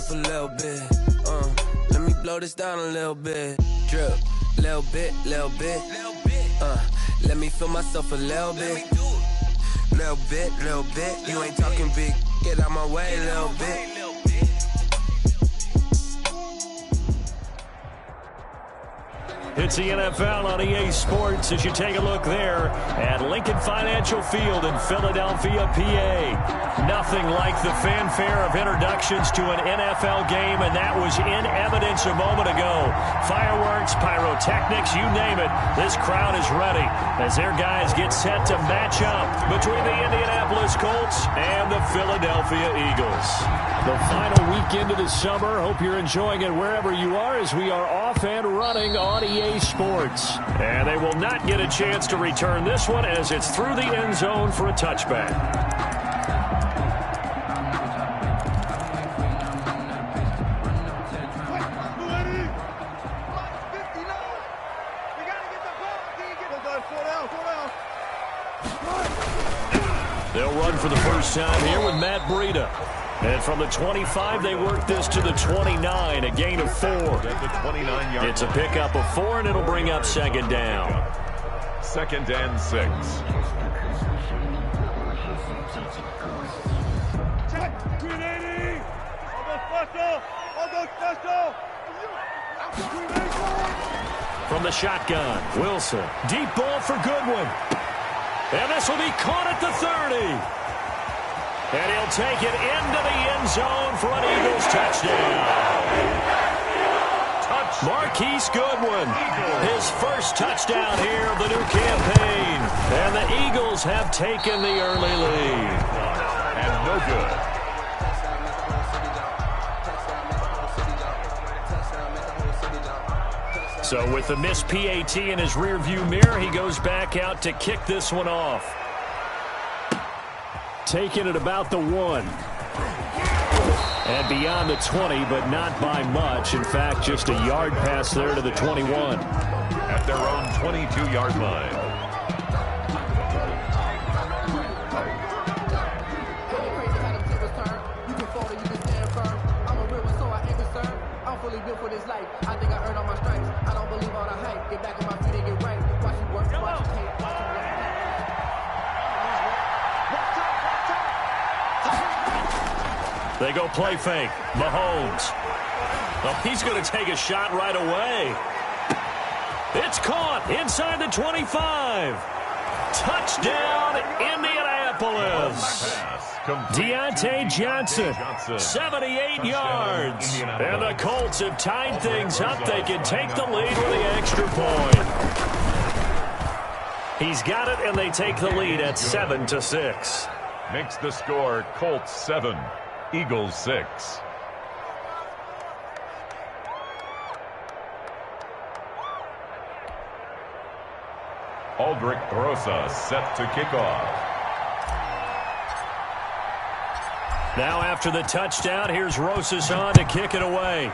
myself a little bit. Let me blow this down a little bit. Drip, little bit, little bit. Let me feel myself a little bit. Little bit, little bit. You ain't talking big. Get out my way a little bit. It's the NFL on EA Sports as you take a look there at Lincoln Financial Field in Philadelphia, PA. Nothing like the fanfare of introductions to an NFL game, and that was in evidence a moment ago. Fireworks, pyrotechnics, you name it. This crowd is ready as their guys get set to match up between the Indianapolis Colts and the Philadelphia Eagles. The final weekend of the summer. Hope you're enjoying it wherever you are as we are off and running on EA Sports. And they will not get a chance to return this one as it's through the end zone for a touchback. They'll run for the first time here with Matt Breida. And from the 25, they work this to the 29, a gain of 4. It's a pickup of 4, and it'll bring up second down. 2nd and 6. Check, 380. From the shotgun, Wilson. Deep ball for Goodwin. And this will be caught at the 30. And he'll take it into the end zone for an Eagles touchdown. Marquise Goodwin, his first touchdown here of the new campaign. And the Eagles have taken the early lead. And no good. So with the missed PAT in his rearview mirror, he goes back out to kick this one off. Taking it about the 1. And beyond the 20, but not by much. In fact, just a yard pass there to the 21. At their own 22-yard line. They go play fake. Mahomes. Oh, he's going to take a shot right away. It's caught inside the 25. Touchdown, Indianapolis. Deontay Johnson, 78 yards. And the Colts have tied things up. They can take the lead with the extra point. He's got it, and they take the lead at 7-6. Makes the score Colts 7, Eagles 6. Aldrich Rosa set to kick off. Now after the touchdown, here's Rosas on to kick it away.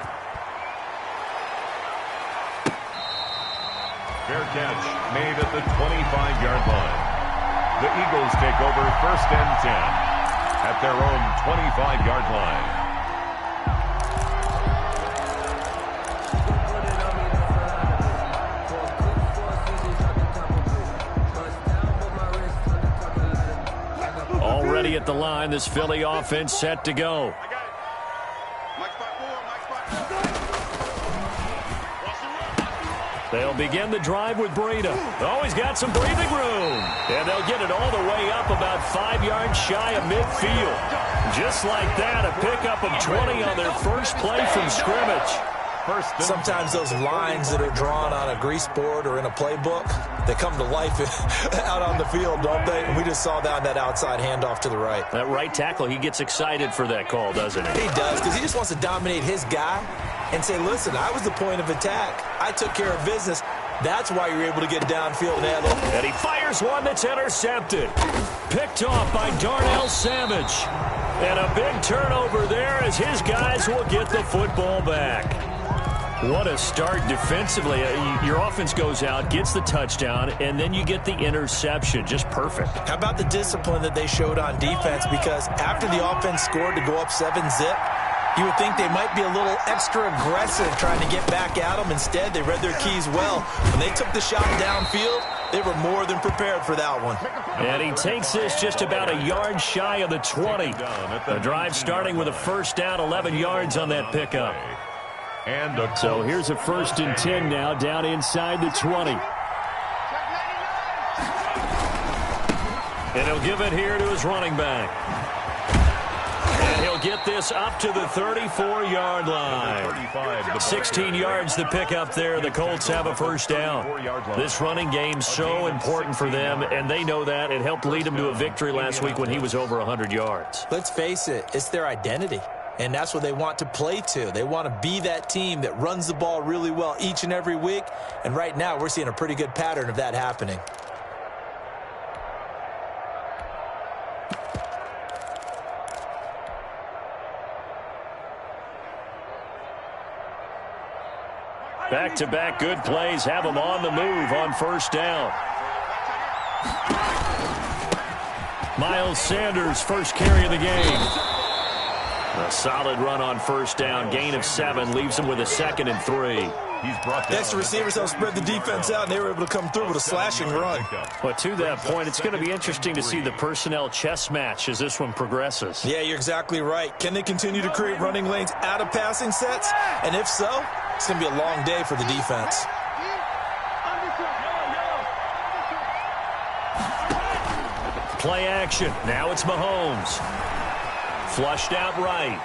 Fair catch made at the 25-yard line. The Eagles take over 1st and 10 at their own 25-yard line. Already at the line, this Philly offense set to go. They'll begin the drive with Breida. Oh, he's got some breathing room. And they'll get it all the way up about 5 yards shy of midfield. Just like that, a pickup of 20 on their first play from scrimmage. Sometimes those lines that are drawn on a grease board or in a playbook, they come to life out on the field, don't they? And we just saw that on that outside handoff to the right. That right tackle, he gets excited for that call, doesn't he? He does, because he just wants to dominate his guy and say, listen, I was the point of attack. I took care of business. That's why you're able to get downfield and handle. And he fires one that's intercepted. Picked off by Darnell Savage. And a big turnover there as his guys will get the football back. What a start defensively. Your offense goes out, gets the touchdown, and then you get the interception. Just perfect. How about the discipline that they showed on defense? Because after the offense scored to go up 7-zip, You would think they might be a little extra aggressive trying to get back at them. Instead, they read their keys well. When they took the shot downfield, they were more than prepared for that one. And he takes this just about a yard shy of the 20. The drive starting with a first down, 11 yards on that pickup. So here's a 1st and 10 now, down inside the 20. And he'll give it here to his running back. And he'll get this up to the 34-yard line. 16 yards to pick up there. The Colts have a first down. This running game's so important for them, and they know that. It helped lead them to a victory last week when he was over 100 yards. Let's face it, it's their identity. And that's what they want to play to. They want to be that team that runs the ball really well each and every week. And right now, we're seeing a pretty good pattern of that happening. Back-to-back good plays have them on the move on first down. Miles Sanders, first carry of the game. A solid run on first down. Gain of 7 leaves him with a 2nd and 3. Next, receivers help spread the defense out, and they were able to come through with a slashing run. But to that point, it's going to be interesting to see the personnel chess match as this one progresses. Yeah, you're exactly right. Can they continue to create running lanes out of passing sets? And if so, it's going to be a long day for the defense. Play action. Now it's Mahomes. Flushed out right.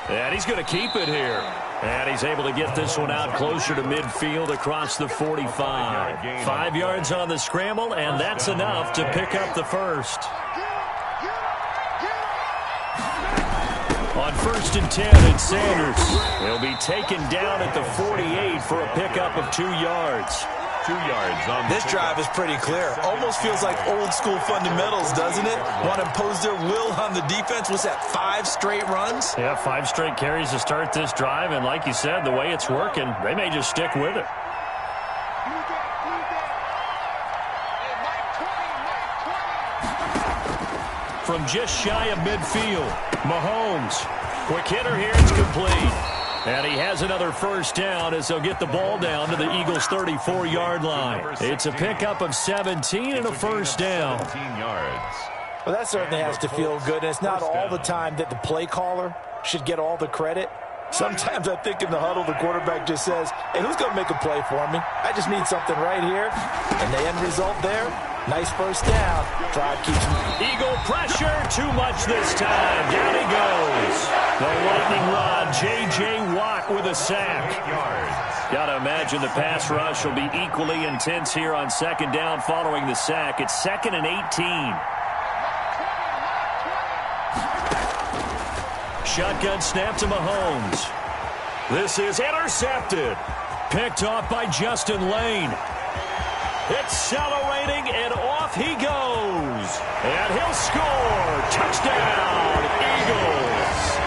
And he's going to keep it here. And he's able to get this one out closer to midfield across the 45. 5 yards on the scramble, and that's enough to pick up the first. On 1st and 10, it's Sanders. He'll be taken down at the 48 for a pickup of 2 yards. 2 yards on this drive is pretty clear. Almost feels like old school fundamentals, doesn't it? Want to impose their will on the defense. Was that 5 straight runs? Yeah, 5 straight carries to start this drive. And like you said, the way it's working, they may just stick with it. From just shy of midfield, Mahomes. Quick hitter here, it's complete. And he has another first down as they'll get the ball down to the Eagles' 34-yard line. It's a pickup of 17 and a first down. Well, that certainly has to feel good. And it's not all the time that the play caller should get all the credit. Sometimes I think in the huddle, the quarterback just says, hey, who's going to make a play for me? I just need something right here. And the end result there, nice first down. Drive keeps him. Eagle pressure, too much this time. Down he goes. The lightning rod, J.J. Watt with a sack. Got to imagine the pass rush will be equally intense here on 2nd down following the sack. It's 2nd and 18. Shotgun snap to Mahomes. This is intercepted. Picked off by Justin Lane. Accelerating, and off he goes. And he'll score. Touchdown, Eagles.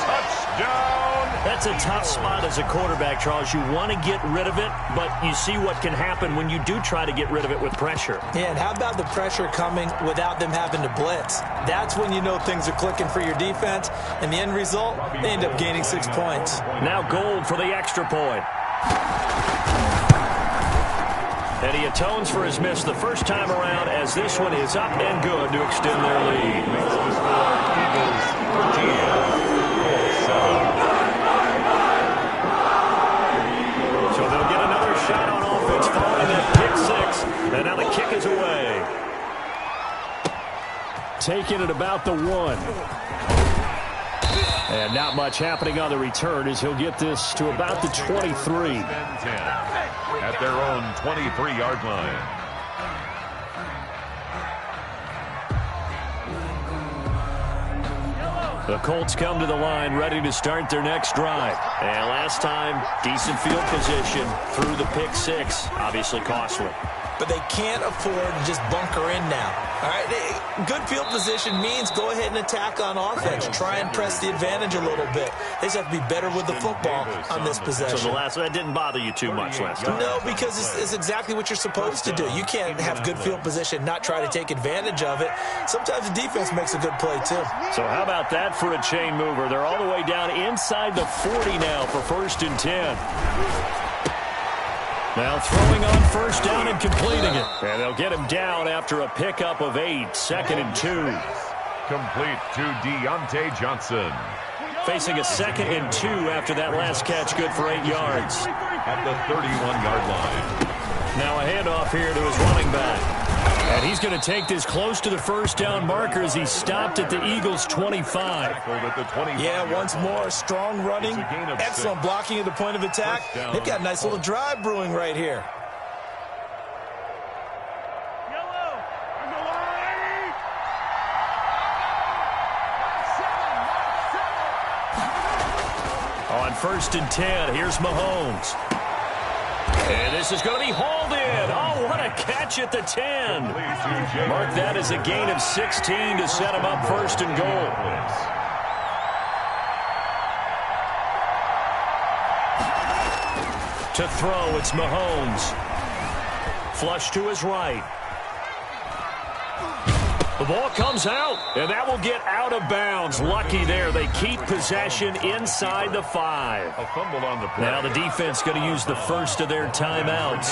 Touchdown. That's a tough spot as a quarterback, Charles. You want to get rid of it, but you see what can happen when you do try to get rid of it with pressure. Yeah, and how about the pressure coming without them having to blitz? That's when you know things are clicking for your defense, and the end result, they end up gaining 6 points. Now Gold for the extra point. And he atones for his miss the first time around as this one is up and good to extend their lead. So they'll get another shot on offense following that pick 6. And now the kick is away. Taking it about the 1. And not much happening on the return as he'll get this to about the 23. At their own 23-yard line. The Colts come to the line ready to start their next drive. And last time, decent field position through the pick 6. Obviously costly. but they can't afford to just bunker in now. All right, good field position means go ahead and attack on offense. Try and press the advantage a little bit. They just have to be better with the football on this possession. So that didn't bother you too much last time? No, because it's exactly what you're supposed to do. You can't have good field position, not try to take advantage of it. Sometimes the defense makes a good play, too. So how about that for a chain mover? They're all the way down inside the 40 now for 1st and 10. Now throwing on 1st down and completing it. And they'll get him down after a pickup of 8, 2nd and 2. Complete to Deontay Johnson. Facing a 2nd and 2 after that last catch, good for 8 yards. At the 31-yard line. Now a handoff here to his running back. And he's going to take this close to the 1st down marker as he stopped at the Eagles' 25. Yeah, once more, strong running, excellent blocking at the point of attack. They've got a nice little drive brewing right here. On 1st and 10, here's Mahomes. And this is going to be hauled in. Oh, what a catch at the 10. Mark that as a gain of 16 to set him up 1st and goal. To throw, it's Mahomes. Flush to his right. The ball comes out, and that will get out of bounds. Lucky there. They keep possession inside the 5. A fumble on the play. Now the defense going to use the first of their timeouts.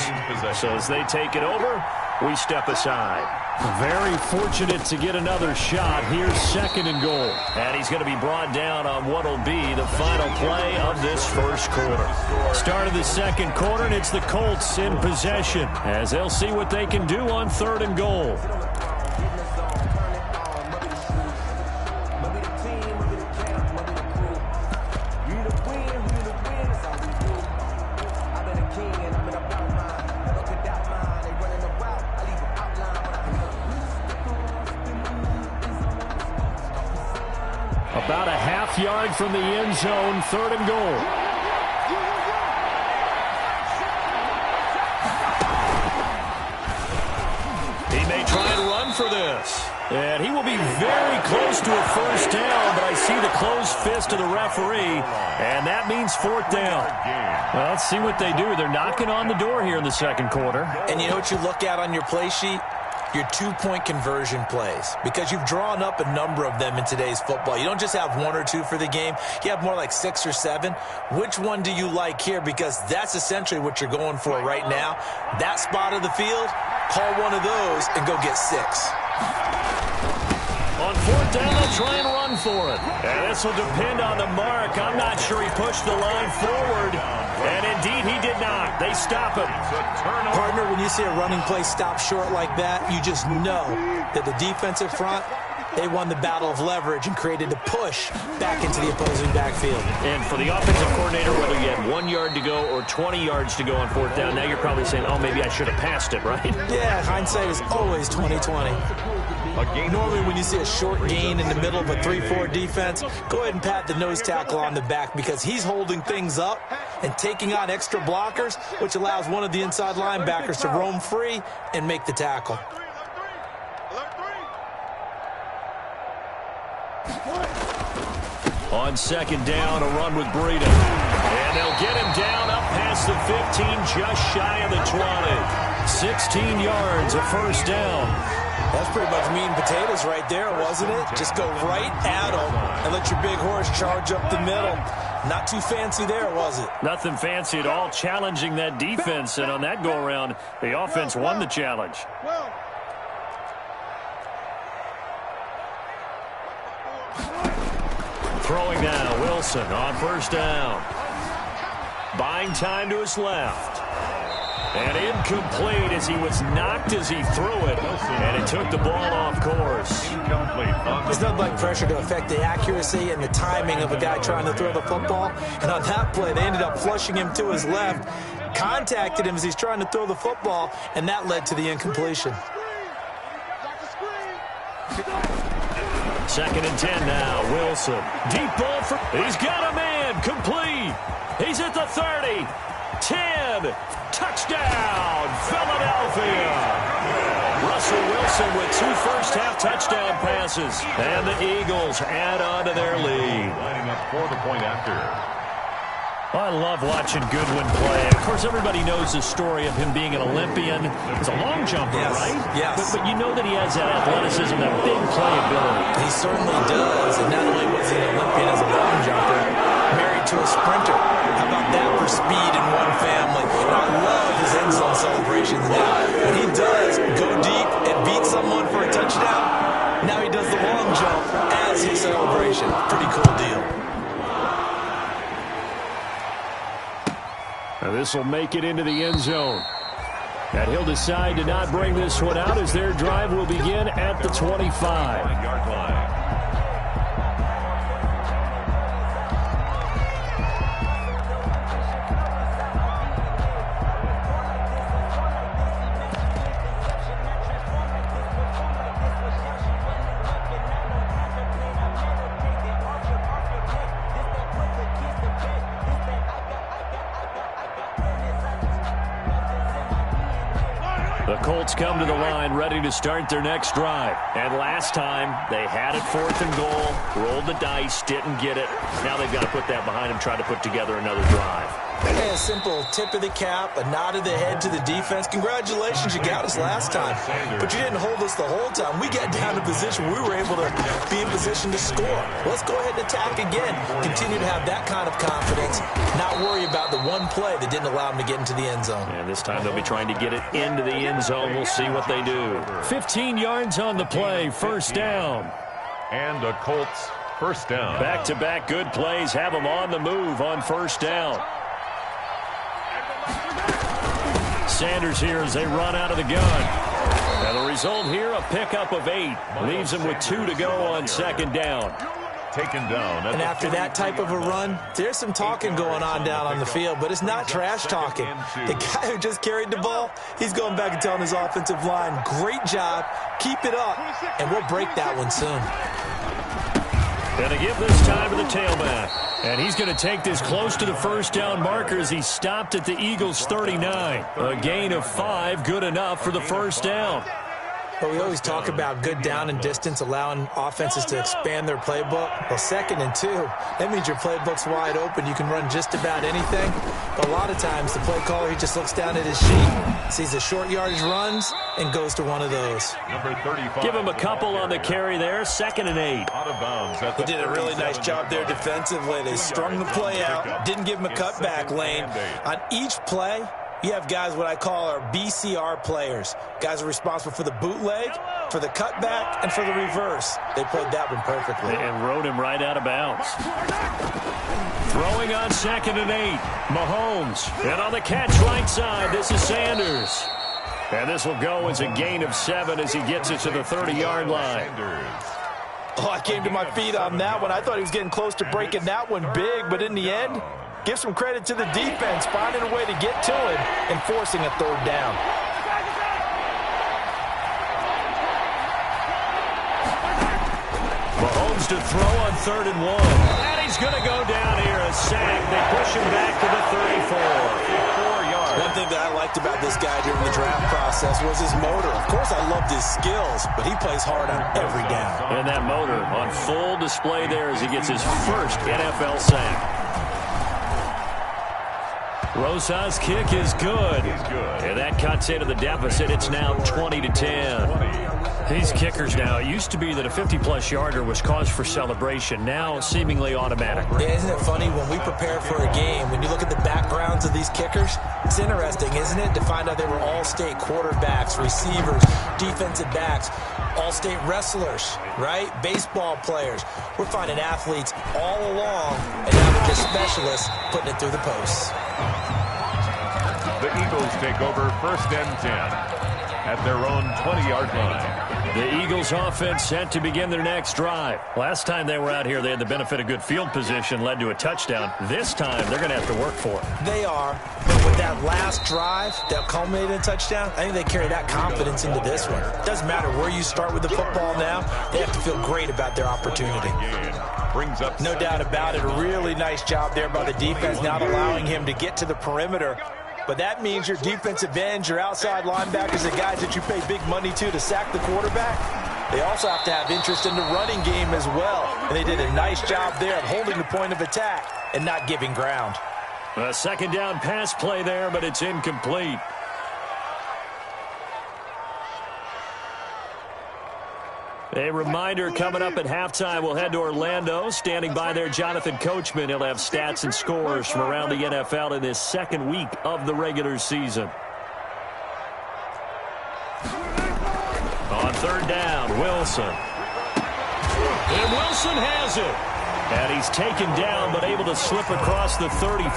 So as they take it over, we step aside. Very fortunate to get another shot. Here's 2nd and goal. And he's going to be brought down on what will be the final play of this 1st quarter. Start of the 2nd quarter, and it's the Colts in possession as they'll see what they can do on 3rd and goal. About a half-yard from the end zone, 3rd and goal. He may try and run for this. And he will be very close to a 1st down, but I see the closed fist of the referee, and that means 4th down. Well, let's see what they do. They're knocking on the door here in the 2nd quarter. And you know what you look at on your play sheet? Your 2-point conversion plays, because you've drawn up a number of them in today's football. You don't just have 1 or 2 for the game. You have more like 6 or 7. Which one do you like here? Because that's essentially what you're going for right now. That spot of the field, call one of those and go get 6. On 4th down, they'll try and run for it. And this will depend on the mark. I'm not sure he pushed the line forward. And indeed, he did not. They stop him. Partner, when you see a running play stop short like that, you just know that the defensive front, they won the battle of leverage and created a push back into the opposing backfield. And for the offensive coordinator, whether you had 1 yard to go or 20 yards to go on 4th down, now you're probably saying, oh, maybe I should have passed it, right? Yeah, hindsight is always 20/20. Normally when you see a short gain in the middle of a 3-4 defense, go ahead and pat the nose tackle on the back because he's holding things up and taking on extra blockers, which allows one of the inside linebackers to roam free and make the tackle. On 2nd down, a run with Breida. And they'll get him down up past the 15, just shy of the 20. 16 yards, a 1st down. That's pretty much meat and potatoes right there, wasn't it? Just go right at them and let your big horse charge up the middle. Not too fancy there, was it? Nothing fancy at all, challenging that defense. And on that go-around, the offense won the challenge. Throwing now, Wilson on 1st down. Buying time to his left. And incomplete as he was knocked as he threw it. And it took the ball off course. There's nothing like pressure to affect the accuracy and the timing of a guy trying to throw the football. And on that play, they ended up flushing him to his left, contacted him as he's trying to throw the football, and that led to the incompletion. 2nd and 10 now, Wilson. Deep ball for, he's got a man, complete. He's at the 30. 10. Touchdown, Philadelphia. Russell Wilson with 2 first-half touchdown passes. And the Eagles add on to their lead. Lining up for the point after. I love watching Goodwin play. Of course, everybody knows the story of him being an Olympian. He's a long jumper, right? Yes. But you know that he has that athleticism, that big playability. He certainly does. And not only was he an Olympian as a long jumper, married to a sprinter. How about that for speed in one family? And I love his end zone celebrations now. When he does go deep and beat someone for a touchdown, now he does the long jump as his celebration. Pretty cool deal. Now this will make it into the end zone. And he'll decide to not bring this one out as their drive will begin at the 25-yard line. The Colts come to the line ready to start their next drive. And last time, they had it 4th and goal, rolled the dice, didn't get it. Now they've got to put that behind them, try to put together another drive. Hey, a simple tip of the cap, a nod of the head to the defense. Congratulations, you got us last time. But you didn't hold us the whole time. We got down to position. We were able to be in position to score. Let's go ahead and attack again. Continue to have that kind of confidence. Not worry about the one play that didn't allow them to get into the end zone. And this time they'll be trying to get it into the end zone. We'll see what they do. 15 yards on the play, first down. And the Colts first down. Back-to-back good plays have them on the move on first down. Sanders here as they run out of the gun. And the result here, a pickup of 8. Leaves them with 2 to go on second down. Taken down. And after that type of a run, there's some talking going on down on the field, but it's not trash talking. The guy who just carried the ball, he's going back and telling his offensive line, great job, keep it up, and we'll break that one soon. And to give this time to the tailback. And he's going to take this close to the first down marker as he stopped at the Eagles' 39. A gain of 5, good enough for the first down. But we always talk about good down and distance, allowing offenses to expand their playbook. Well, 2nd and 2, that means your playbook's wide open. You can run just about anything. But a lot of times, the play caller, he just looks down at his sheet, sees the short yardage runs, and goes to one of those. Number 35. Give him a couple on the carry there, 2nd and 8. Out of bounds. He did a really nice job there defensively. They strung the play out, didn't give him a cutback lane. On each play, you have guys what I call our BCR players. Guys are responsible for the bootleg, for the cutback, and for the reverse. They played that one perfectly. And rode him right out of bounds. Throwing on 2nd and 8. Mahomes. And on the catch right side, this is Sanders. And this will go as a gain of 7 as he gets it to the 30-yard line. Oh, I came to my feet on that one. I thought he was getting close to breaking that one big, but in the end, give some credit to the defense, finding a way to get to it and forcing a 3rd down. Mahomes to throw on 3rd and 1. And he's going to go down here, a sack. They push him back to the 34. 4 yards. One thing that I liked about this guy during the draft process was his motor. Of course, I loved his skills, but he plays hard on every down. And that motor on full display there as he gets his first NFL sack. Rosas' kick is good. And that cuts into the deficit. It's now 20-10. These kickers now, it used to be that a 50-plus yarder was cause for celebration. Now, seemingly automatic. Yeah, isn't it funny when we prepare for a game, when you look at the backgrounds of these kickers, it's interesting, isn't it, to find out they were all-state quarterbacks, receivers, defensive backs, all-state wrestlers, right? Baseball players. We're finding athletes all along, and now they're just specialists putting it through the posts. The Eagles take over 1st and 10 at their own 20-yard line. The Eagles offense set to begin their next drive. Last time they were out here, they had the benefit of good field position, led to a touchdown. This time, they're going to have to work for it. They are, but with that last drive that culminated in a touchdown, I think they carry that confidence into this one. It doesn't matter where you start with the football now. They have to feel great about their opportunity. Brings up no doubt about it. A really nice job there by the defense, not allowing him to get to the perimeter but that means your defensive ends, your outside linebackers, the guys that you pay big money to sack the quarterback, they also have to have interest in the running game as well. And they did a nice job there of holding the point of attack and not giving ground. A second down pass play there, but it's incomplete. A reminder, coming up at halftime, we'll head to Orlando. Standing by there, Jonathan Coachman. He'll have stats and scores from around the NFL in this second week of the regular season. On third down, Wilson. And Wilson has it. And he's taken down, but able to slip across the 35.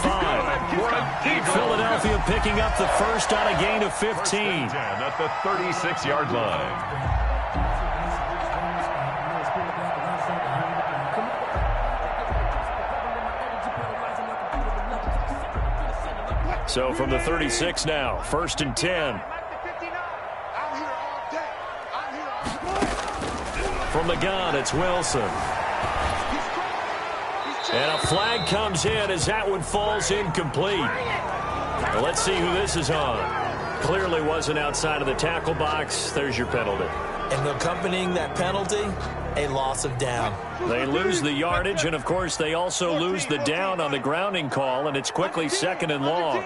Philadelphia picking up the first on a gain of 15. At the 36-yard line. So from the 36 now, 1st and 10. From the gun, it's Wilson. And a flag comes in as that one falls incomplete. Well, let's see who this is on. Clearly wasn't outside of the tackle box. There's your penalty. And accompanying that penalty, a loss of down. They lose the yardage, and, of course, they also lose the down on the grounding call, and it's quickly 2nd and long.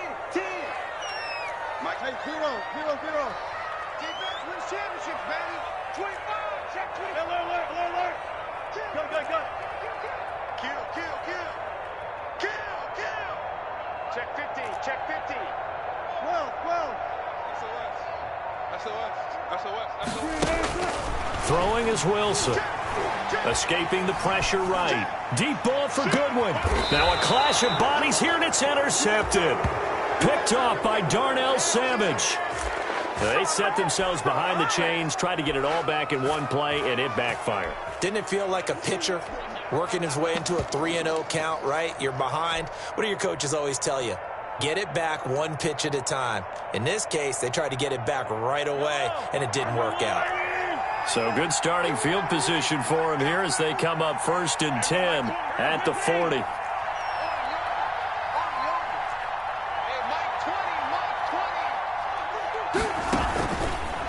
Check 50, check 50. 12. Throwing is Wilson. Escaping the pressure right. Deep ball for Goodwin. Now a clash of bodies here, and it's intercepted. Picked off by Darnell Savage. They set themselves behind the chains, tried to get it all back in one play, and it backfired. Didn't it feel like a pitcher working his way into a 3-0 count, right? You're behind. What do your coaches always tell you? Get it back one pitch at a time. In this case, they tried to get it back right away, and it didn't work out. So good starting field position for him here as they come up 1st and 10 at the 40.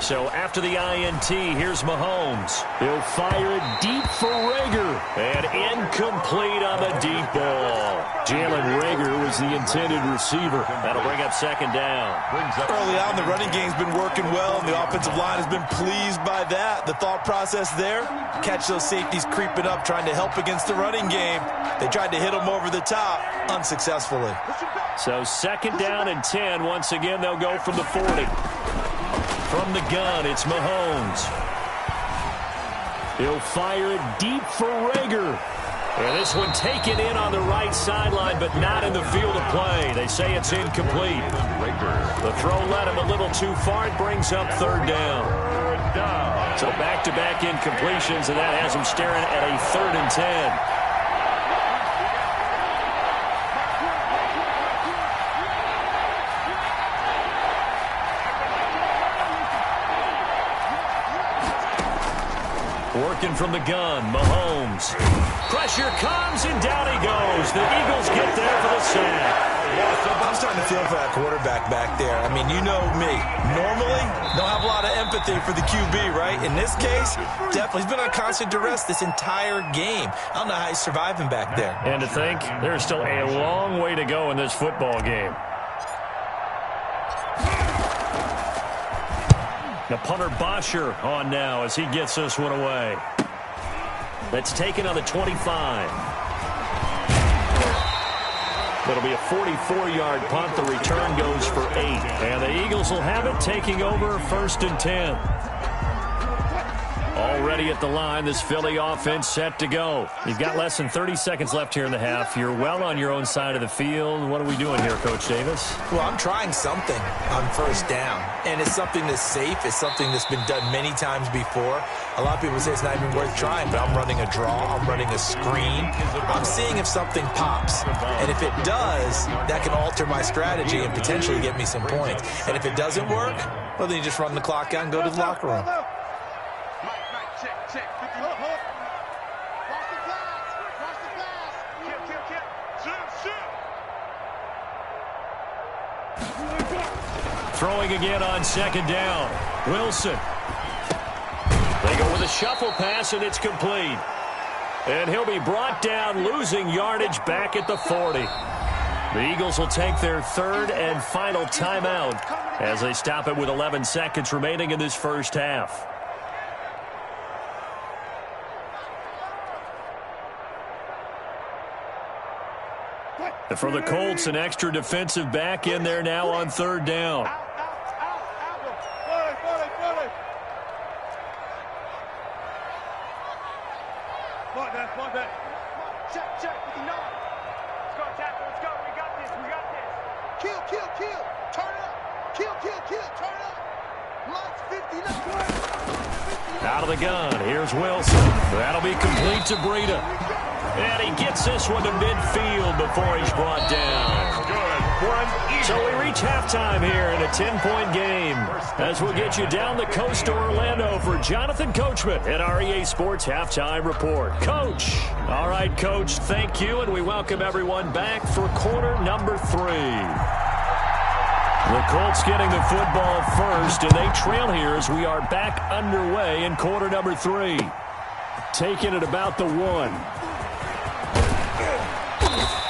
So after the INT, here's Mahomes. He'll fire it deep for Rager. And incomplete on the deep ball. Jalen Rager was the intended receiver. That'll bring up 2nd down. Early on, the running game's been working well, and the offensive line has been pleased by that. The thought process there, catch those safeties creeping up, trying to help against the running game. They tried to hit them over the top, unsuccessfully. So 2nd down and 10. Once again, they'll go from the 40. From the gun, it's Mahomes. He'll fire it deep for Rager. And this one taken in on the right sideline, but not in the field of play. They say it's incomplete. The throw led him a little too far. It brings up 3rd down. So back-to-back incompletions, and that has him staring at a 3rd and 10. Working from the gun, Mahomes. Pressure comes, and down he goes. The Eagles get there for the sack. I'm starting to feel for that quarterback back there. I mean, you know me. Normally, don't have a lot of empathy for the QB, right? In this case, definitely. He's been on constant duress this entire game. I don't know how he's surviving back there. And to think, there's still a long way to go in this football game. The punter Bosher on now as he gets this one away. That's taken on the 25. It'll be a 44-yard punt. The return goes for 8. And the Eagles will have it, taking over 1st and 10. Already at the line, this Philly offense set to go. You've got less than 30 seconds left here in the half. You're well on your own side of the field. What are we doing here, Coach Davis? Well, I'm trying something on 1st down. And it's something that's safe. It's something that's been done many times before. A lot of people say it's not even worth trying, but I'm running a draw. I'm running a screen. I'm seeing if something pops. And if it does, that can alter my strategy and potentially get me some points. And if it doesn't work, well, then you just run the clock out and go to the locker room. Check. Cross the glass. Kill. Shoot. Throwing again on second down. Wilson. They go with a shuffle pass, and it's complete. And he'll be brought down, losing yardage back at the 40. The Eagles will take their third and final timeout as they stop it with 11 seconds remaining in this first half. And for the Colts, an extra defensive back in there now on third down. Check, 59. Let's go, tackle, let's go. We got this. Kill. Turn up. Kill. Turn up. Lights 59. Out of the gun. Here's Wilson. That'll be complete to Breida. And he gets this one to midfield before he's brought down. So we reach halftime here in a 10-point game as we'll get you down the coast to Orlando for Jonathan Coachman at our EA Sports Halftime Report. Coach. All right, Coach, thank you, and we welcome everyone back for quarter number 3. The Colts getting the football first, and they trail here as we are back underway in quarter number 3. Taking it about the 1.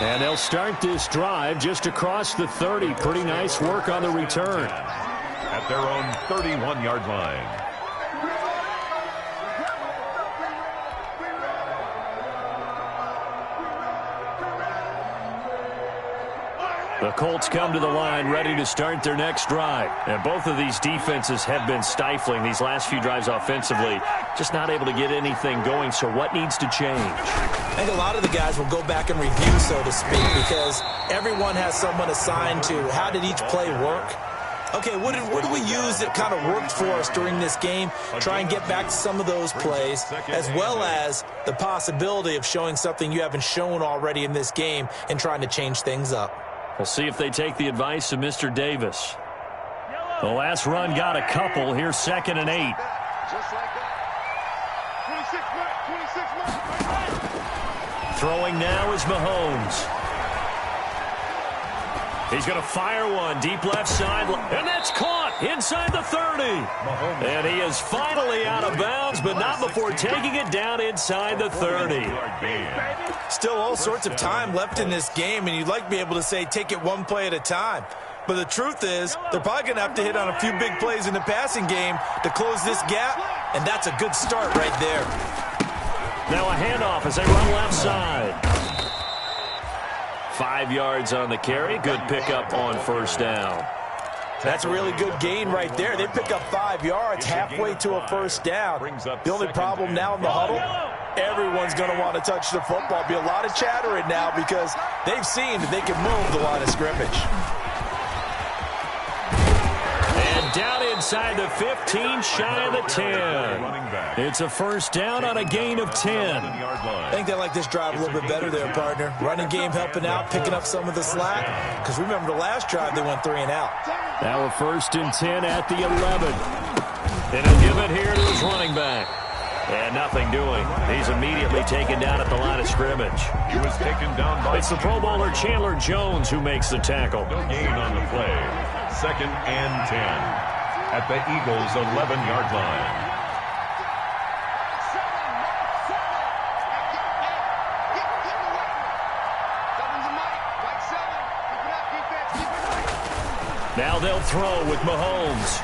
And they'll start this drive just across the 30. Pretty nice work on the return. At their own 31-yard line. The Colts come to the line ready to start their next drive. And both of these defenses have been stifling these last few drives offensively. Just not able to get anything going, so what needs to change? I think a lot of the guys will go back and review, so to speak, because everyone has someone assigned to how did each play work. Okay, what did we use that kind of worked for us during this game? Try and get back to some of those plays, as well as the possibility of showing something you haven't shown already in this game and trying to change things up. We'll see if they take the advice of Mr. Davis. The last run got a couple. Here's 2nd and 8. Just like that. 26 minutes. Throwing now is Mahomes. He's going to fire one deep left side, and that's caught inside the 30. And he is finally out of bounds, but not before taking it down inside the 30. Still all sorts of time left in this game, and you'd like to be able to say take it one play at a time. But the truth is, they're probably going to have to hit on a few big plays in the passing game to close this gap, and that's a good start right there. Now a handoff as they run left side. 5 yards on the carry. Good pickup on first down. That's a really good gain right there. They pick up 5 yards halfway to a first down. The only problem now in the huddle, everyone's going to want to touch the football. Be a lot of chattering now because they've seen that they can move the line of scrimmage. And down inside the 15, shy of the 10. It's a first down on a gain of 10. I think they like this drive a little bit better there, partner. Running game helping out, picking up some of the slack. Because remember the last drive, they went 3 and out. Now a 1st and 10 at the 11. And he'll give it here to his running back. And nothing doing. He's immediately taken down at the line of scrimmage. He was taken down by... It's the Pro Bowler Chandler Jones who makes the tackle. No gain on the play. 2nd and 10 at the Eagles' 11-yard line. Now they'll throw with Mahomes.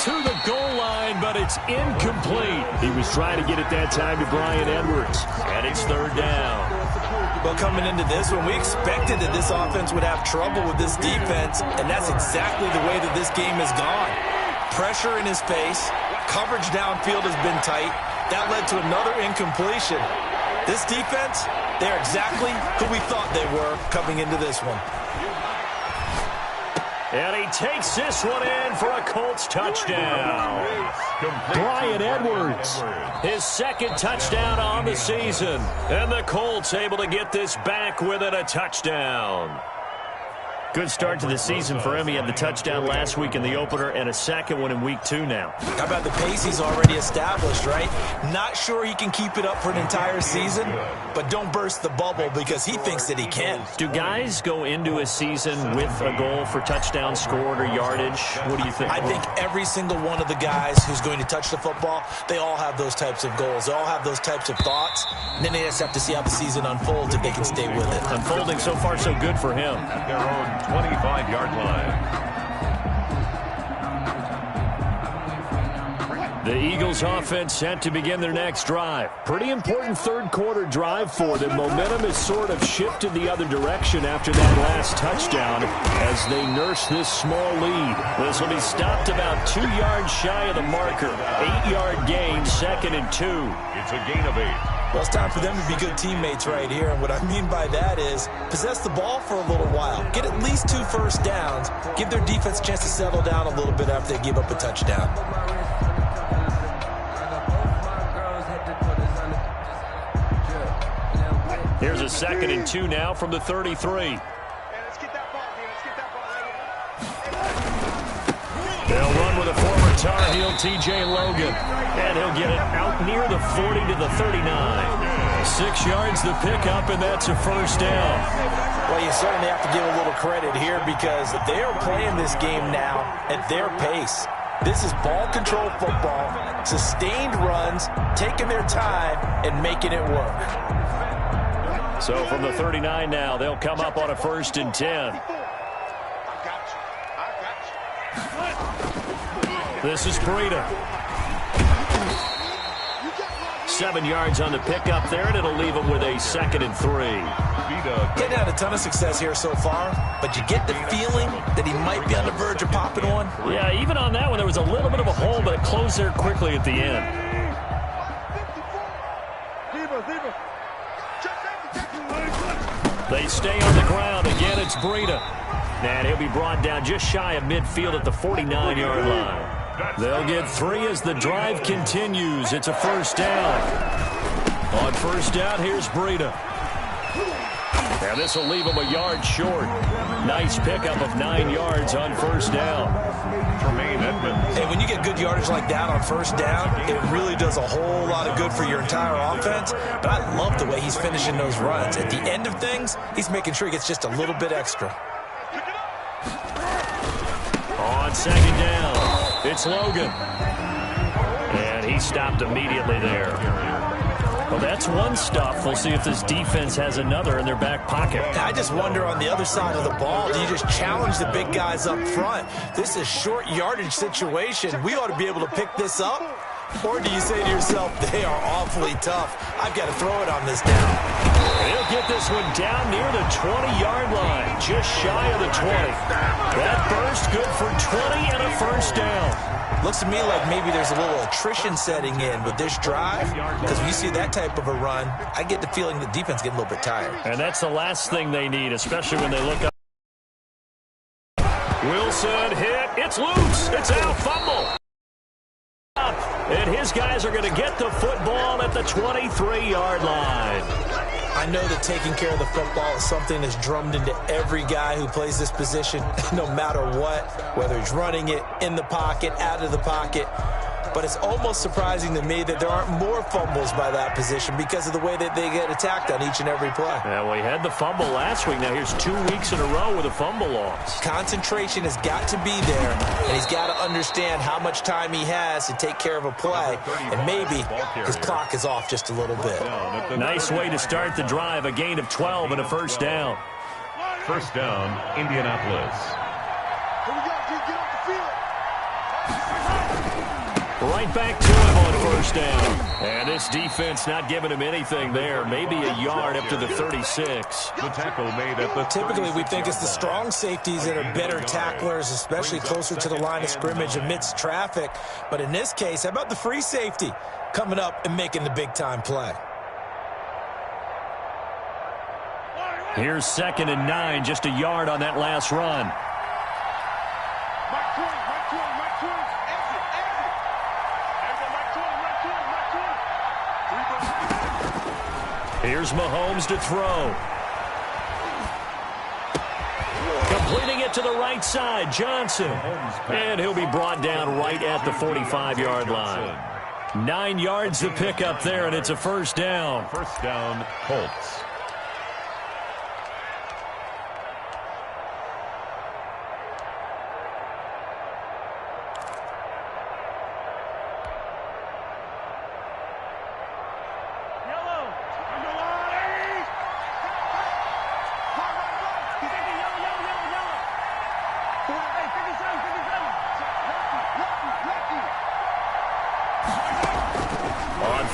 To the goal line, but it's incomplete. He was trying to get it that time to Bryan Edwards. And it's 3rd down. Well, coming into this one, we expected that this offense would have trouble with this defense, and that's exactly the way that this game has gone. Pressure in his face. Coverage downfield has been tight. That led to another incompletion. This defense, they're exactly who we thought they were coming into this one. And he takes this one in for a Colts touchdown. Bryan Edwards, his 2nd touchdown on the season. And the Colts able to get this back within a touchdown. Good start to the season for him. He had the touchdown last week in the opener and a second one in week 2 now. How about the pace he's already established, right? Not sure he can keep it up for an entire season, but don't burst the bubble because he thinks that he can. Do guys go into a season with a goal for touchdowns scored or yardage? What do you think? I think every single one of the guys who's going to touch the football, they all have those types of goals. They all have those types of thoughts. And then they just have to see how the season unfolds if they can stay with it. Unfolding so far so good for him. At their own 25-yard line. The Eagles offense set to begin their next drive. Pretty important third quarter drive for them. Momentum has sort of shifted the other direction after that last touchdown as they nurse this small lead. This will be stopped about 2 yards shy of the marker. 8-yard gain, 2nd and 2. It's a gain of 8. Well, it's time for them to be good teammates right here. And what I mean by that is possess the ball for a little while. Get at least 2 first downs. Give their defense a chance to settle down a little bit after they give up a touchdown. Here's a 2nd and 2 now from the 33. They'll run with a former Tar Heel, T.J. Logan. And he'll get it out near the 40 to the 39. 6 yards the pickup, and that's a first down. Well, you certainly have to give a little credit here because they are playing this game now at their pace. This is ball control football, sustained runs, taking their time, and making it work. So from the 39 now, they'll come up on a 1st and 10. This is Breida. 7 yards on the pickup there, and it'll leave him with a 2nd and 3. Getting had a ton of success here so far, but you get the feeling that he might be on the verge of popping one. Yeah, even on that one, there was a little bit of a hole, but it closed there quickly at the end. They stay on the ground. Again, it's Breida. And he'll be brought down just shy of midfield at the 49-yard line. They'll get 3 as the drive continues. It's a first down. On first down, here's Breida. And this will leave him a yard short. Nice pickup of 9 yards on first down. Hey, when you get good yardage like that on first down, it really does a whole lot of good for your entire offense. But I love the way he's finishing those runs. At the end of things, he's making sure he gets just a little bit extra. On second down, it's Logan. And he stopped immediately there. Well, that's one stuff. We'll see if this defense has another in their back pocket. I just wonder on the other side of the ball, do you just challenge the big guys up front? This is a short yardage situation. We ought to be able to pick this up. Or do you say to yourself, they are awfully tough. I've got to throw it on this down. He'll get this one down near the 20-yard line, just shy of the 20. That burst good for 20 and a first down. Looks to me like maybe there's a little attrition setting in with this drive, because when you see that type of a run, I get the feeling the defense getting a little bit tired. And that's the last thing they need, especially when they look up. Wilson hit. It's loose. It's out. Fumble. And his guys are going to get the football at the 23-yard line. I know that taking care of the football is something that's drummed into every guy who plays this position, no matter what, whether he's running it, in the pocket, out of the pocket. But it's almost surprising to me that there aren't more fumbles by that position because of the way that they get attacked on each and every play. Yeah, well, he had the fumble last week. Now here's 2 weeks in a row with a fumble loss. Concentration has got to be there, and he's got to understand how much time he has to take care of a play, and maybe his clock is off just a little bit. Nice way to start the drive, a gain of 12 and a first down. First down, Indianapolis. Right back to him on first down. And this defense not giving him anything there. Maybe a yard up to the 36. The tackle made at the Typically, we think it's the strong safeties that are better tacklers, especially closer to the line of scrimmage amidst traffic. But in this case, how about the free safety coming up and making the big-time play? Here's 2nd and 9, just a yard on that last run. Here's Mahomes to throw. Completing it to the right side. Johnson. And he'll be brought down right at the 45-yard line. 9 yards to pick up there, and it's a first down. First down, Colts.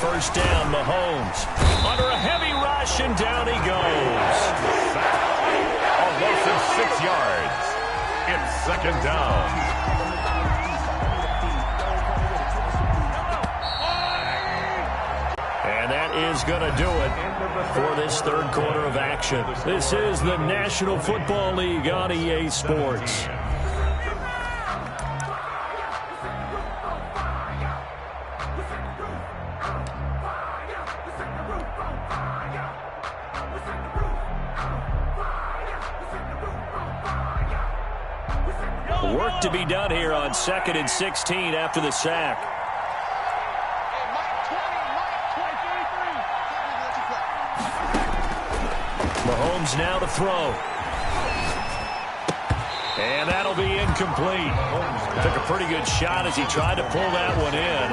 First down, Mahomes. Under a heavy rush, and down he goes. Almost at 6 yards. It's second down. And that is going to do it for this third quarter of action. This is the National Football League on EA Sports. Work to be done here on 2nd and 16 after the sack. Mahomes now to throw. And that'll be incomplete. Took a pretty good shot as he tried to pull that one in.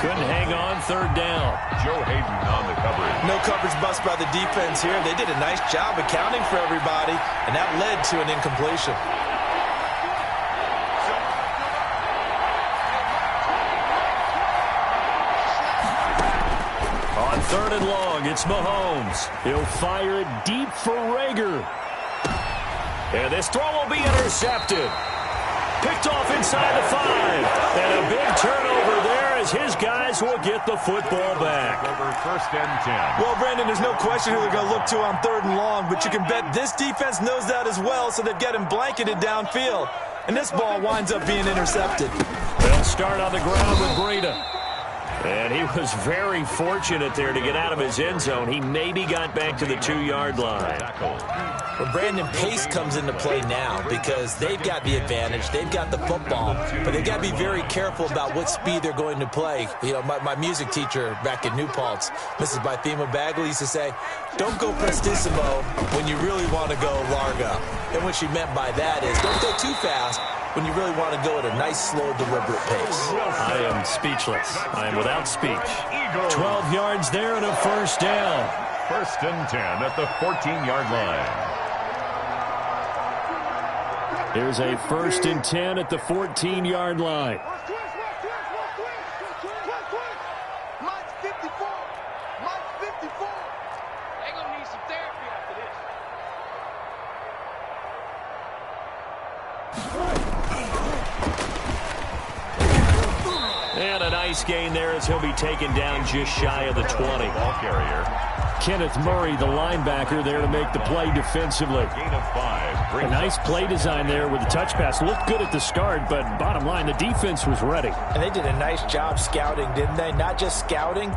Couldn't hang on, third down. Joe Hayden on the coverage. No coverage bust by the defense here. They did a nice job accounting for everybody, and that led to an incompletion. On 3rd and long, it's Mahomes. He'll fire it deep for Rager. And this throw will be intercepted. Picked off inside the 5. And a big turnover there as his guys will get the football back. Over first and 10. Well, Brandon, there's no question who they're going to look to on 3rd and long, but you can bet this defense knows that as well, so they've got him blanketed downfield. And this ball winds up being intercepted. They'll start on the ground with Breida. And he was very fortunate there to get out of his end zone. He maybe got back to the 2-yard line. Well, Brandon, pace comes into play now because they've got the advantage. They've got the football, but they've got to be very careful about what speed they're going to play. You know, my music teacher back in New Paltz, Mrs. Bythema Bagley, used to say, don't go prestissimo when you really want to go largo. And what she meant by that is don't go too fast when you really want to go at a nice, slow, deliberate pace. I am speechless. I am without speech. 12 yards there and a first down. First and 10 at the 14-yard line. Here's a first and 10 at the 14-yard line. Mike's 54. Mike's 54. They're going to need some therapy after this. And a nice gain there as he'll be taken down just shy of the 20. Ball carrier. Kenneth Murray, the linebacker, there to make the play defensively. Gain of 5. A nice play design there with the touch pass. Looked good at the start, but bottom line, the defense was ready. And they did a nice job scouting, didn't they? Not just scouting,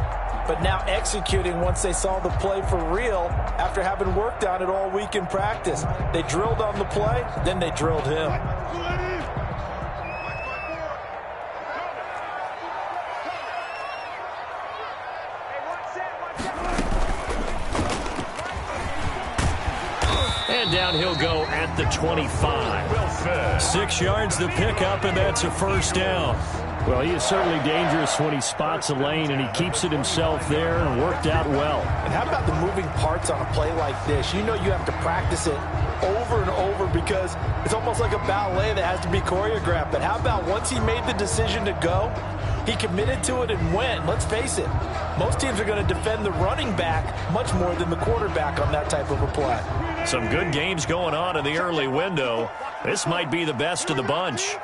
but now executing once they saw the play for real after having worked on it all week in practice. They drilled on the play, then they drilled him. And down he'll go at the 25. 6 yards to pick up, and that's a first down. Well, he is certainly dangerous when he spots a lane, and he keeps it himself there and worked out well. And how about the moving parts on a play like this? You know you have to practice it over and over because it's almost like a ballet that has to be choreographed. But how about once he made the decision to go, he committed to it and went. Let's face it, most teams are going to defend the running back much more than the quarterback on that type of a play. Some good games going on in the early window. This might be the best of the bunch.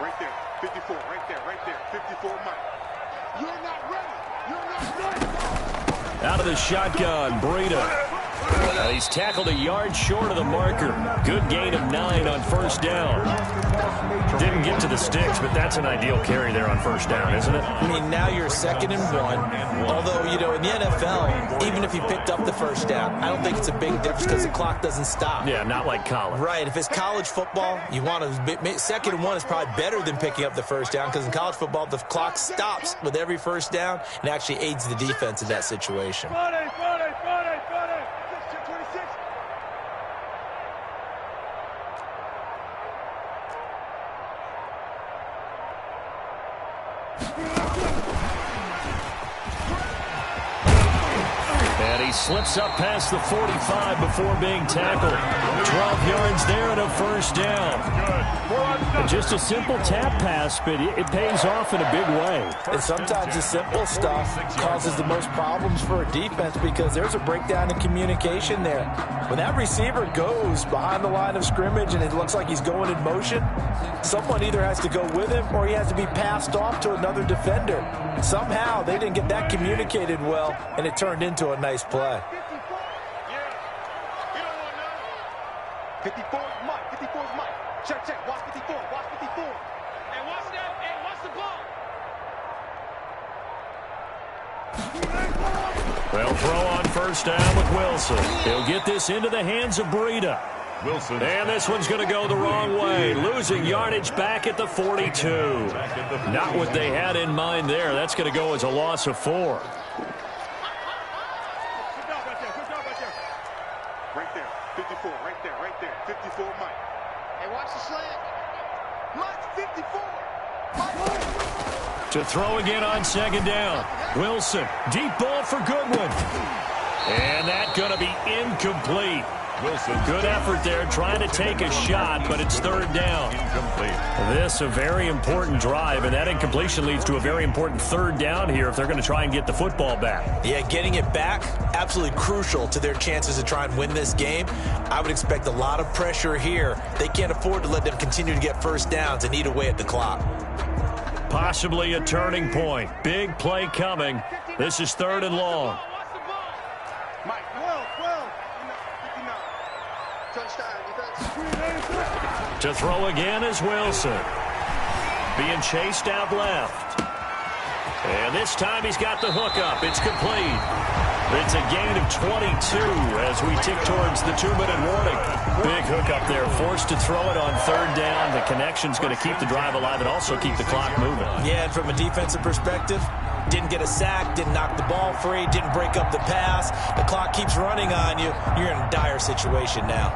Right there, 54, right there, 54, Mike. You're not ready. You're not ready. Out of the shotgun, Breida. He's tackled a yard short of the marker. Good gain of 9 on first down. Didn't get to the sticks, but that's an ideal carry there on first down, isn't it? I mean, now you're 2nd and 1. Although, you know, in the NFL, even if you picked up the first down, I don't think it's a big difference because the clock doesn't stop. Yeah, not like college. Right. If it's college football, you want to 2nd and 1 is probably better than picking up the first down because in college football, the clock stops with every first down and actually aids the defense in that situation. And he slips up past the 45 before being tackled. 12 yards there and a first down. And just a simple tap pass, but it pays off in a big way. And sometimes the simple stuff causes the most problems for a defense because there's a breakdown in communication there. When that receiver goes behind the line of scrimmage and it looks like he's going in motion, someone either has to go with him or he has to be passed off to another defender. Somehow they didn't get that communicated well, and it turned into a nice play. 54 is Mike. 54 is Mike. Check, check. Watch 54. Watch 54. Hey, watch that. Hey, watch the ball. They'll throw on first down with Wilson. He'll get this into the hands of Breida. Wilson. And this one's going to go the wrong way. Losing yardage back at the 42. Not what they had in mind there. That's going to go as a loss of 4. Good job right there. Good job right there. Right there. 54. Right there. Right there. 54 Mike. Hey, watch the slant. Mike's 54. Mike. To throw again on second down. Wilson. Deep ball for Goodwin. And that's going to be incomplete. Wilson. Good effort there, trying to take a shot, but it's third down. Incomplete. This a very important drive, and that incompletion leads to a very important third down here if they're going to try and get the football back. Yeah, getting it back, absolutely crucial to their chances to try and win this game. I would expect a lot of pressure here. They can't afford to let them continue to get first downs and eat away at the clock. Possibly a turning point. Big play coming. This is 3rd and long. Mike, 12, 59. Touchdown, defense. To throw again is Wilson. Being chased out left. And this time he's got the hook up. It's complete. It's a gain of 22 as we tick towards the 2-minute warning. Big hook up there. Forced to throw it on third down. The connection's going to keep the drive alive and also keep the clock moving. Yeah, and from a defensive perspective, didn't get a sack, didn't knock the ball free, didn't break up the pass. The clock keeps running on you. You're in a dire situation now.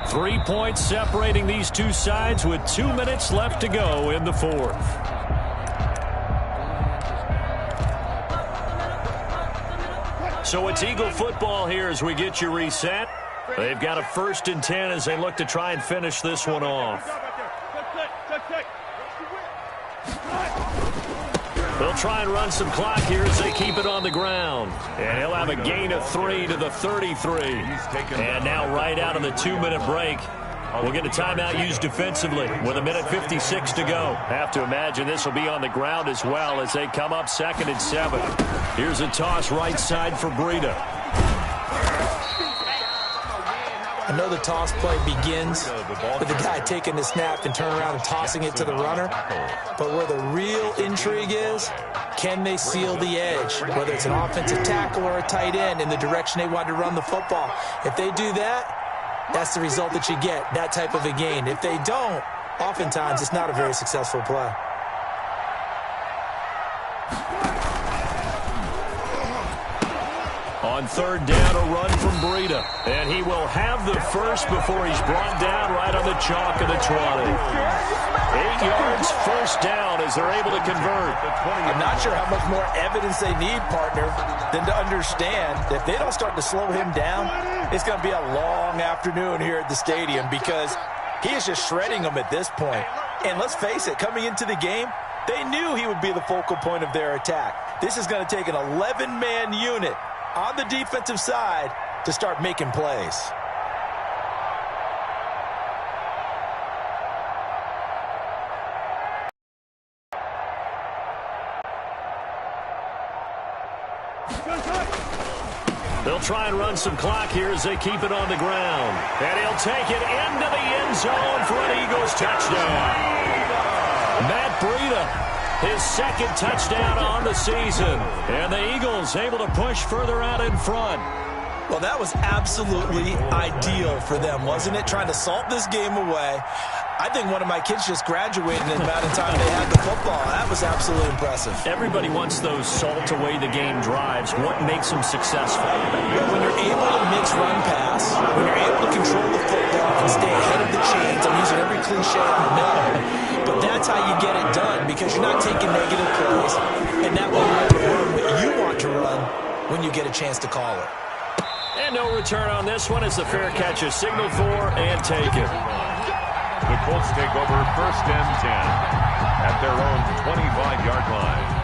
3 points separating these two sides with 2 minutes left to go in the 4th. So it's Eagle football here as we get you reset. They've got a 1st and 10 as they look to try and finish this one off. They'll try and run some clock here as they keep it on the ground. And he'll have a gain of 3 to the 33. And now right out of the 2-minute break, we'll get a timeout used defensively with 1:56 to go. Have to imagine this will be on the ground as well as they come up 2nd and 7. Here's a toss right side for Breida. I know the toss play begins with the guy taking the snap and turning around and tossing it to the runner. But where the real intrigue is, can they seal the edge? Whether it's an offensive tackle or a tight end in the direction they want to run the football. If they do that, that's the result that you get, that type of a gain. If they don't, oftentimes it's not a very successful play. On third down, a run from Breida. And he will have the first before he's brought down right on the chalk of the 20. 8 yards, first down as they're able to convert. I'm not sure how much more evidence they need, partner, than to understand that if they don't start to slow him down, it's going to be a long afternoon here at the stadium because he is just shredding them at this point. And let's face it, coming into the game, they knew he would be the focal point of their attack. This is going to take an 11-man unit on the defensive side to start making plays. They'll try and run some clock here as they keep it on the ground. And he'll take it into the end zone for an Eagles touchdown. Matt Breida, his second touchdown on the season. And the Eagles able to push further out in front. Well, that was absolutely ideal for them, wasn't it? Trying to salt this game away. I think one of my kids just graduated in the amount of time they had the football. That was absolutely impressive. Everybody wants those salt-away-the-game drives. What makes them successful? Well, when you're able to mix run-pass, when you're able to control the football and stay ahead of the chains, I'm using every cliche I know, but that's how you get it done because you're not taking negative plays, and that way you're able to run what you want to run when you get a chance to call it. And no return on this one as the fair catch is signaled for and taken. The Colts take over 1st and 10 at their own 25-yard line.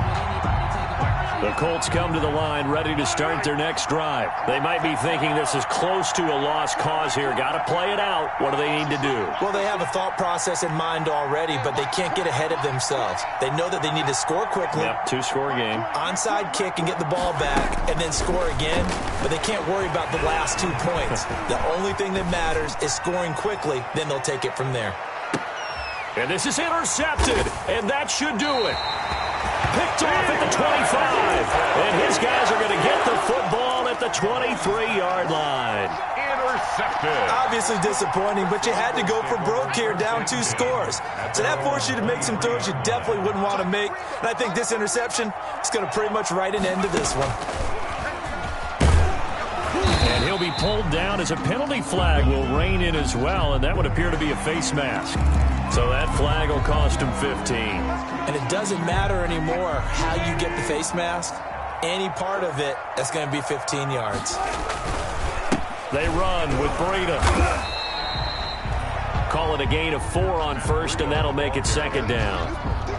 The Colts come to the line ready to start their next drive. They might be thinking this is close to a lost cause here. Got to play it out. What do they need to do? Well, they have a thought process in mind already, but they can't get ahead of themselves. They know that they need to score quickly. Yep, 2-score game. Onside kick and get the ball back and then score again, but they can't worry about the last 2 points. The only thing that matters is scoring quickly, then they'll take it from there. And this is intercepted, and that should do it. Picked off at the 25, and his guys are going to get the football at the 23-yard line. Intercepted. Obviously disappointing, but you had to go for broke here, down 2 scores. So that forced you to make some throws you definitely wouldn't want to make. And I think this interception is going to pretty much write an end to this one. And he'll be pulled down as a penalty flag will rein in as well, and that would appear to be a face mask. So that flag will cost him 15. And it doesn't matter anymore how you get the face mask. Any part of it, that's going to be 15 yards. They run with Breida. Call it a gain of 4 on first, and that'll make it 2nd down.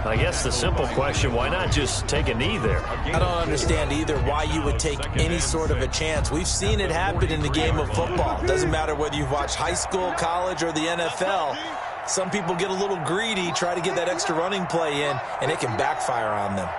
I guess the simple question, why not just take a knee there? I don't understand either why you would take any sort of a chance. We've seen it happen in the game of football. It doesn't matter whether you've watched high school, college, or the NFL. Some people get a little greedy, try to get that extra running play in, and it can backfire on them.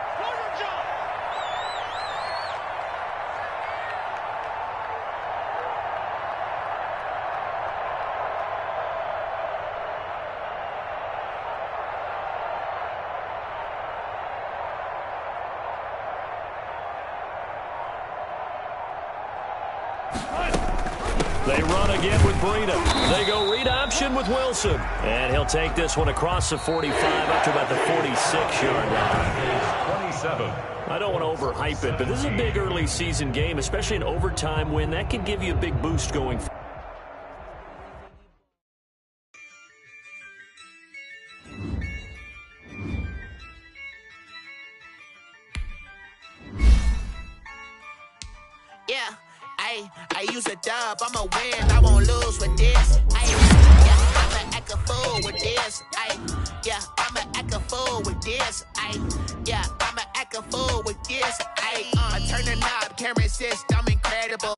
They run again with Breida. They go read option with Wilson. And he'll take this one across the 45 up to about the 46-yard line. 27. I don't want to overhype it, but this is a big early season game, especially an overtime win. That can give you a big boost going forward. I use a dub, I'ma win, I won't lose with this. I'ma act a fool with this. I'ma act a fool with this. I'ma act a fool with this. I turn the knob, camera assist, I'm incredible.